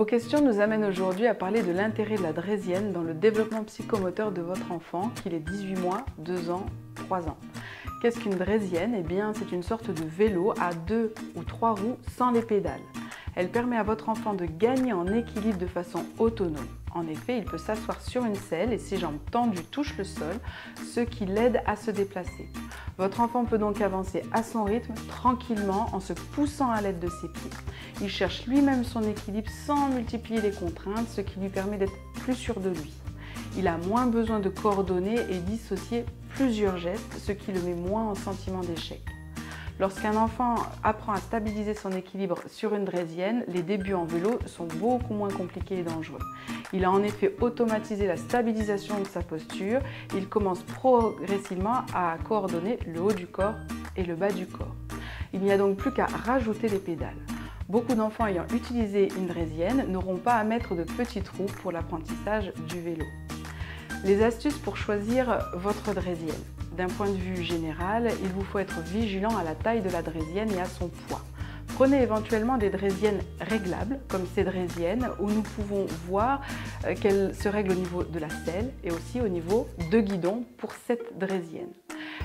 Vos questions nous amènent aujourd'hui à parler de l'intérêt de la draisienne dans le développement psychomoteur de votre enfant, qu'il ait 18 mois, 2 ans, 3 ans. Qu'est-ce qu'une draisienne? Eh bien, c'est une sorte de vélo à 2 ou 3 roues sans les pédales. Elle permet à votre enfant de gagner en équilibre de façon autonome. En effet, il peut s'asseoir sur une selle et ses jambes tendues touchent le sol, ce qui l'aide à se déplacer. Votre enfant peut donc avancer à son rythme, tranquillement, en se poussant à l'aide de ses pieds. Il cherche lui-même son équilibre sans multiplier les contraintes, ce qui lui permet d'être plus sûr de lui. Il a moins besoin de coordonner et dissocier plusieurs gestes, ce qui le met moins en sentiment d'échec. Lorsqu'un enfant apprend à stabiliser son équilibre sur une draisienne, les débuts en vélo sont beaucoup moins compliqués et dangereux. Il a en effet automatisé la stabilisation de sa posture. Il commence progressivement à coordonner le haut du corps et le bas du corps. Il n'y a donc plus qu'à rajouter les pédales. Beaucoup d'enfants ayant utilisé une draisienne n'auront pas à mettre de petits trous pour l'apprentissage du vélo. Les astuces pour choisir votre draisienne. D'un point de vue général, il vous faut être vigilant à la taille de la draisienne et à son poids. Prenez éventuellement des draisiennes réglables, comme ces draisiennes, où nous pouvons voir qu'elles se règlent au niveau de la selle et aussi au niveau de guidon pour cette draisienne.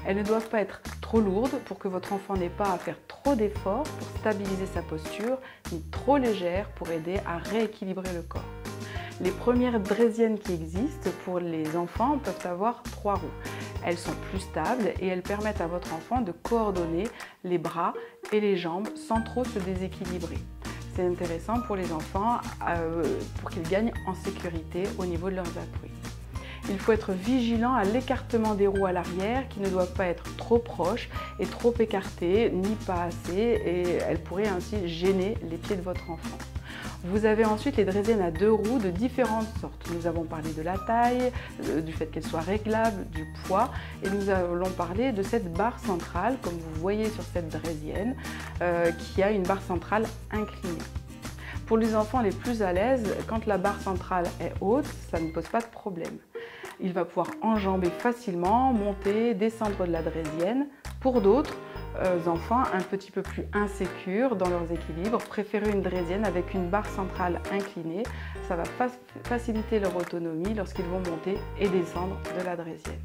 Elles ne doivent pas être trop lourdes pour que votre enfant n'ait pas à faire trop d'efforts pour stabiliser sa posture, ni trop légères pour aider à rééquilibrer le corps. Les premières draisiennes qui existent pour les enfants peuvent avoir 3 roues. Elles sont plus stables et elles permettent à votre enfant de coordonner les bras et les jambes sans trop se déséquilibrer. C'est intéressant pour les enfants pour qu'ils gagnent en sécurité au niveau de leurs appuis. Il faut être vigilant à l'écartement des roues à l'arrière qui ne doivent pas être trop proches et trop écartées, ni pas assez, et elles pourraient ainsi gêner les pieds de votre enfant. Vous avez ensuite les draisiennes à 2 roues de différentes sortes. Nous avons parlé de la taille, du fait qu'elles soient réglables, du poids, et nous allons parler de cette barre centrale, comme vous voyez sur cette draisienne, qui a une barre centrale inclinée. Pour les enfants les plus à l'aise, quand la barre centrale est haute, ça ne pose pas de problème. Il va pouvoir enjamber facilement, monter, descendre de la draisienne. Pour d'autres enfants un petit peu plus insécures dans leurs équilibres, préférez une draisienne avec une barre centrale inclinée. Ça va faciliter leur autonomie lorsqu'ils vont monter et descendre de la draisienne.